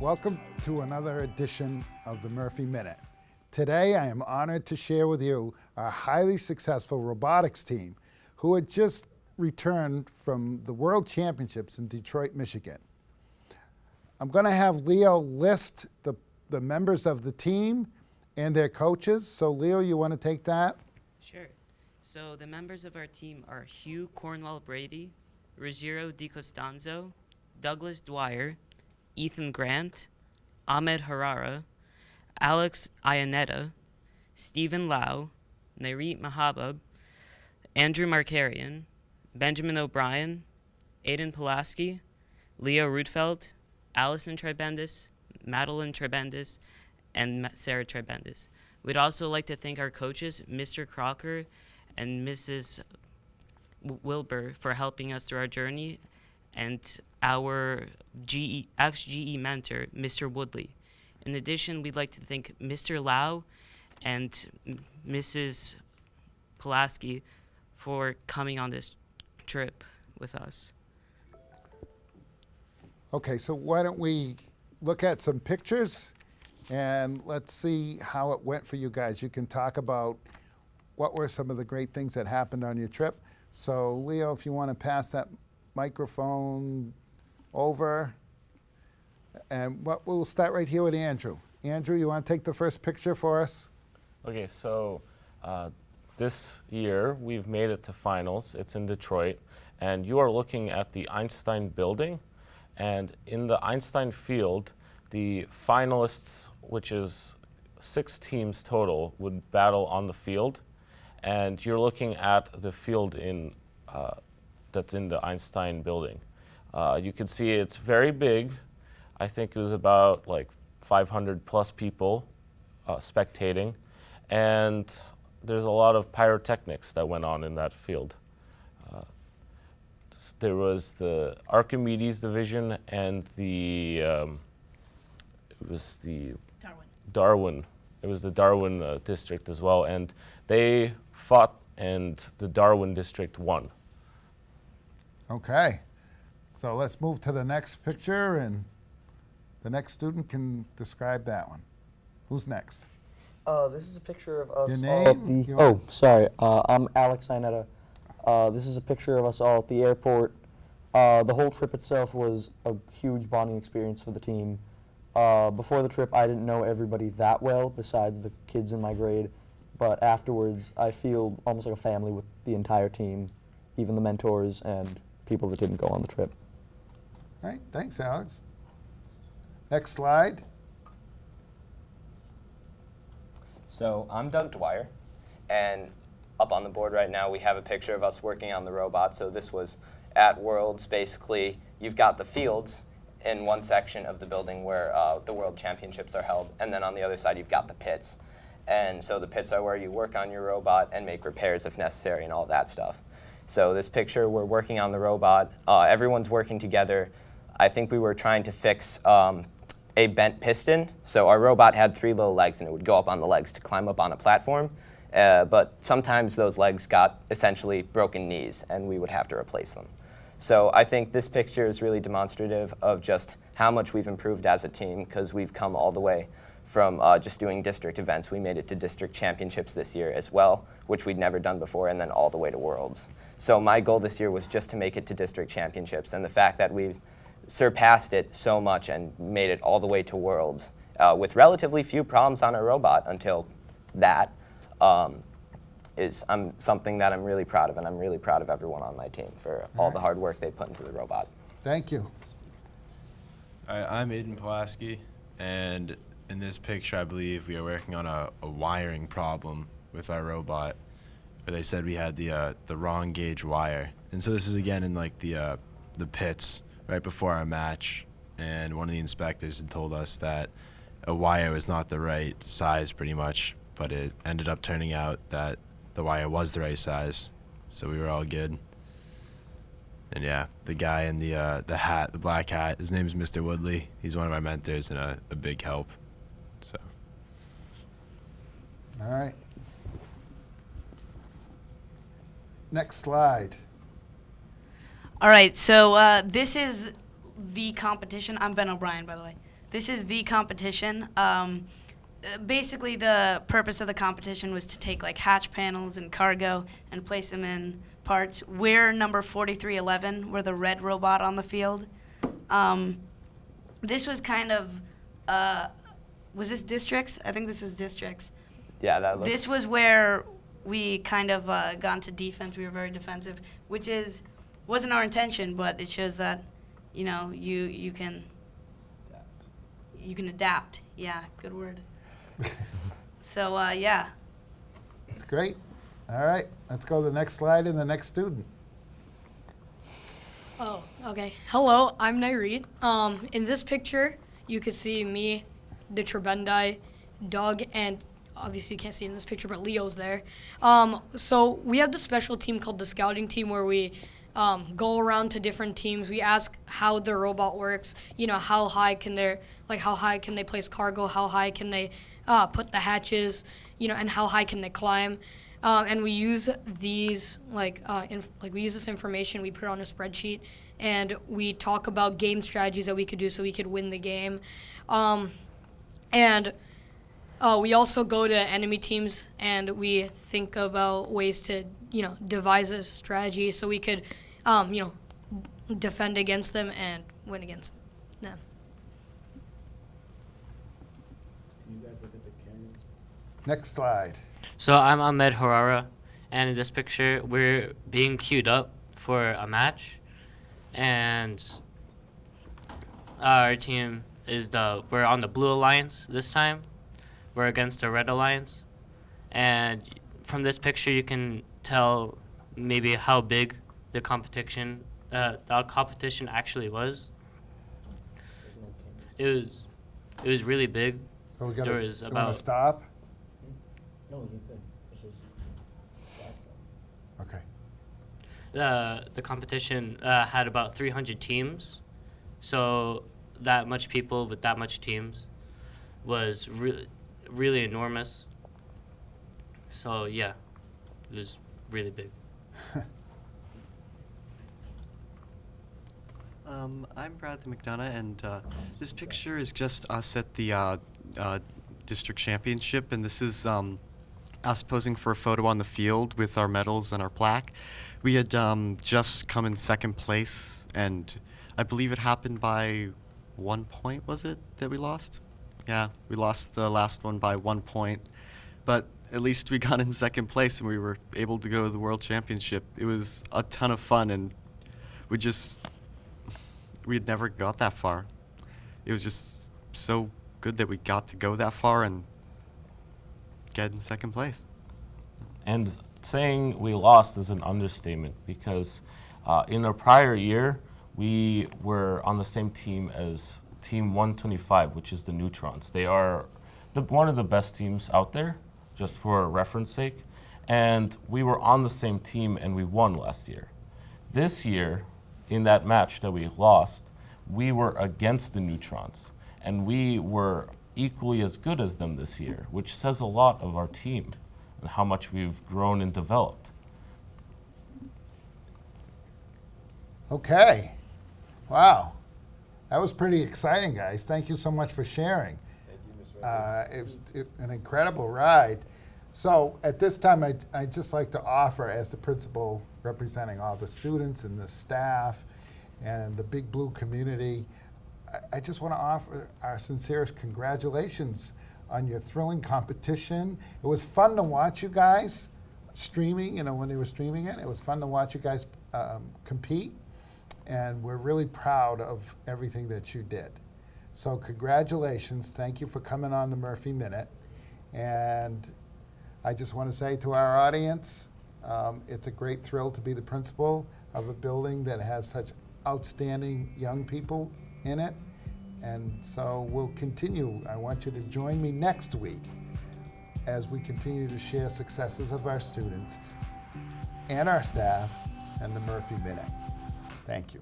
Welcome to another edition of the Murphy Minute. Today I am honored to share with you our highly successful robotics team who had just returned from the World Championships in Detroit, Michigan. I'm going to have Leo list the members of the team and their coaches. So Leo, you want to take that? Sure. So the members of our team are Hugh Cornwell Brady, Ruggiero Di Costanzo, Douglas Dwyer, Ethan Grant, Ahmed Harara, Alex Iannetta, Stephen Lau, Nairit Mahabub, Andrew Markarian, Benjamin O'Brien, Aiden Pulaski, Leo Rudfeld, Allison Tribendis, Madeline Tribendis, and Sarah Tribendis. We'd also like to thank our coaches, Mr. Crocker and Mrs. Wilbur, for helping us through our journey, and our ex-GE mentor, Mr. Woodley. In addition, we'd like to thank Mr. Lau and Mrs. Pulaski for coming on this trip with us. Okay, so why don't we look at some pictures and let's see how it went for you guys. You can talk about what were some of the great things that happened on your trip. So Leo, if you want to pass that microphone over. And we'll start right here with Andrew. Andrew, you want to take the first picture for us? Okay, so this year we've made it to finals. It's in Detroit, and you are looking at the Einstein building. And in the Einstein field, the finalists, which is 6 teams total, would battle on the field. And you're looking at the field that's in the Einstein building. You can see it's very big. I think it was about like 500 plus people spectating. And there's a lot of pyrotechnics that went on in that field. There was the Archimedes division and it was the Darwin. It was the Darwin district as well. And they fought and the Darwin district won. Okay, so let's move to the next picture and the next student can describe that one. Who's next? This is a picture of us Your all at name? the... sorry. I'm Alex Iannetta. This is a picture of us all at the airport. The whole trip itself was a huge bonding experience for the team. Before the trip, I didn't know everybody that well, besides the kids in my grade. But afterwards, I feel almost like a family with the entire team, even the mentors and people that didn't go on the trip. All right, thanks, Alex. Next slide. So I'm Doug Dwyer, and up on the board right now we have a picture of us working on the robot. So this was at Worlds. Basically, you've got the fields in one section of the building where the World Championships are held, and then on the other side you've got the pits. And so the pits are where you work on your robot and make repairs if necessary and all that stuff. So this picture, we're working on the robot. Everyone's working together. I think we were trying to fix a bent piston. So our robot had 3 little legs, and it would go up on the legs to climb up on a platform. But sometimes those legs got essentially broken knees, and we would have to replace them. So I think this picture is really demonstrative of just how much we've improved as a team, because we've come all the way from just doing district events. We made it to district championships this year as well, which we'd never done before, and then all the way to Worlds. So my goal this year was just to make it to district championships, and the fact that we've surpassed it so much and made it all the way to Worlds with relatively few problems on our robot until that is something that I'm really proud of, and I'm really proud of everyone on my team for all the hard work they put into the robot. Thank you. I'm Aiden Pulaski, and in this picture I believe we are working on a wiring problem with our robot, where they said we had the wrong gauge wire. And so this is again in like the pits right before our match, and one of the inspectors had told us that a wire was not the right size pretty much, but it ended up turning out that the wire was the right size, so we were all good. And yeah, the guy in the hat, the black hat, his name is Mr. Woodley. He's one of our mentors and a big help. So. All right. Next slide. All right, so this is the competition. I'm Ben O'Brien, by the way. this is the competition. Basically, the purpose of the competition was to take like hatch panels and cargo and place them in parts. We're number 4311. We're the red robot on the field. This was kind of, was this districts? I think this was districts. Yeah, that looks. This was where we kind of got into defense. We were very defensive, which wasn't our intention, but it shows that, you know, you can adapt. Yeah, good word. So yeah. That's great. All right, let's go to the next slide and the next student. Oh, okay. Hello, I'm Nairit. In this picture, you could see me, the Trebendi, Doug, and obviously you can't see it in this picture, but Leo's there. So we have the special team called the scouting team where we go around to different teams. We ask how their robot works. You know, how high can they place cargo? How high can they put the hatches? You know, and how high can they climb? And we use these we use this information. We put it on a spreadsheet, and we talk about game strategies that we could do so we could win the game. And we also go to enemy teams, and we think about ways to, you know, devise a strategy so we could, you know, defend against them and win against them. Next slide. So I'm Ahmed Harara, and in this picture, we're being queued up for a match, and our team we're on the Blue Alliance this time. We're against the Red Alliance, and from this picture, you can tell maybe how big the competition actually was. It was really big. So we got There was to about stop. No, you could. It's just Okay. the competition had about 300 teams, so that much people with that much teams was really enormous. So yeah, it was really big. I'm Bradley Mcdonough, and this picture is just us at the district championship, and this is us posing for a photo on the field with our medals and our plaque. We had just come in second place, and I believe it happened by 1 point, was it, that we lost? Yeah, we lost the last one by 1 point, but at least we got in second place and we were able to go to the World Championship. It was a ton of fun, and we had never got that far. It was just so good that we got to go that far and get in second place. And saying we lost is an understatement, because in a prior year, we were on the same team as Team 125, which is the Neutrons. They are one of the best teams out there, just for reference sake. And we were on the same team and we won last year. This year, in that match that we lost, we were against the Neutrons, and we were equally as good as them this year, which says a lot of our team and how much we've grown and developed. Okay. Wow. That was pretty exciting, guys. Thank you so much for sharing. Thank you, Ms. Reddick. It was an incredible ride. So at this time, I'd just like to offer, as the principal representing all the students and the staff and the Big Blue community, I just want to offer our sincerest congratulations on your thrilling competition. It was fun to watch you guys streaming, you know, when they were streaming it. It was fun to watch you guys compete, and we're really proud of everything that you did. So congratulations. Thank you for coming on the Murphy Minute. And I just want to say to our audience, it's a great thrill to be the principal of a building that has such outstanding young people in it. And so we'll continue. I want you to join me next week as we continue to share successes of our students and our staff and the Murphy Minute. Thank you.